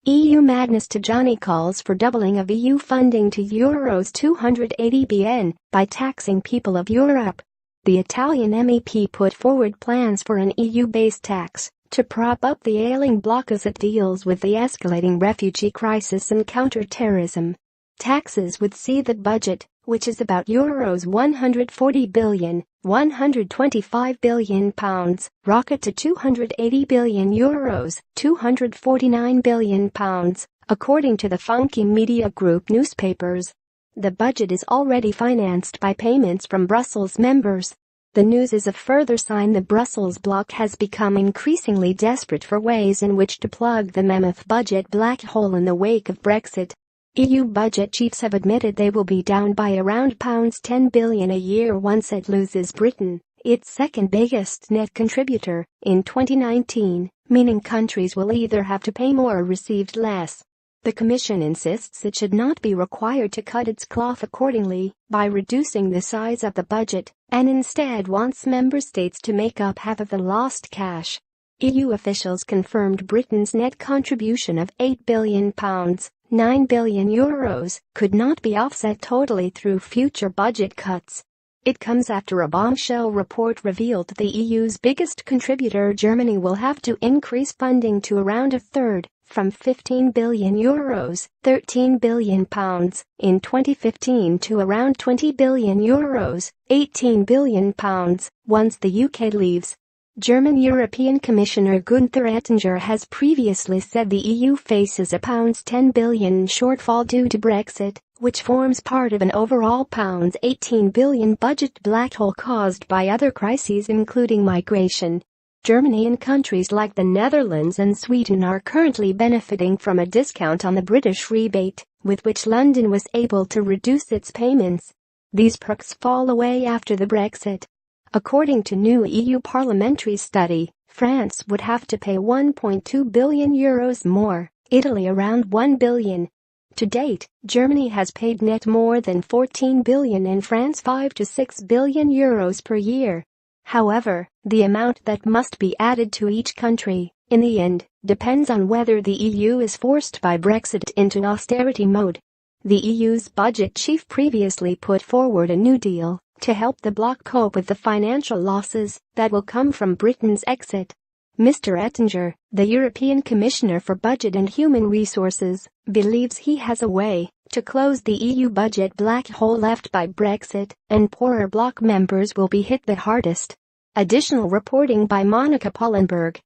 EU Madness Tajani calls for doubling of EU funding to Euros 280 billion by taxing people of Europe. The Italian MEP put forward plans for an EU-based tax to prop up the ailing bloc as it deals with the escalating refugee crisis and counter-terrorism. Taxes would see the budget, which is about Euros 140 billion, £125 billion, rocket to 280 billion Euros, £249 billion, according to the Funke Media Group newspapers. The budget is already financed by payments from Brussels members. The news is a further sign the Brussels bloc has become increasingly desperate for ways in which to plug the mammoth budget black hole in the wake of Brexit. EU budget chiefs have admitted they will be down by around £10 billion a year once it loses Britain, its second biggest net contributor, in 2019, meaning countries will either have to pay more or receive less. The Commission insists it should not be required to cut its cloth accordingly by reducing the size of the budget, and instead wants member states to make up half of the lost cash. EU officials confirmed Britain's net contribution of £8 billion, €9 billion, could not be offset totally through future budget cuts. It comes after a bombshell report revealed the EU's biggest contributor, Germany, will have to increase funding to around a third, from €15 billion, £13 billion, in 2015 to around €20 billion, £18 billion, once the UK leaves. German European Commissioner Günther Oettinger has previously said the EU faces a £10 billion shortfall due to Brexit, which forms part of an overall £18 billion budget black hole caused by other crises including migration. Germany and countries like the Netherlands and Sweden are currently benefiting from a discount on the British rebate, with which London was able to reduce its payments. These perks fall away after the Brexit. According to new EU parliamentary study, France would have to pay €1.2 billion more, Italy around €1 billion. To date, Germany has paid net more than €14 billion and France €5 to €6 billion per year. However, the amount that must be added to each country, in the end, depends on whether the EU is forced by Brexit into austerity mode. The EU's budget chief previously put forward a New Deal to help the bloc cope with the financial losses that will come from Britain's exit. Mr. Oettinger, the European Commissioner for Budget and Human Resources, believes he has a way to close the EU budget black hole left by Brexit, and poorer bloc members will be hit the hardest. Additional reporting by Monica Pollenberg.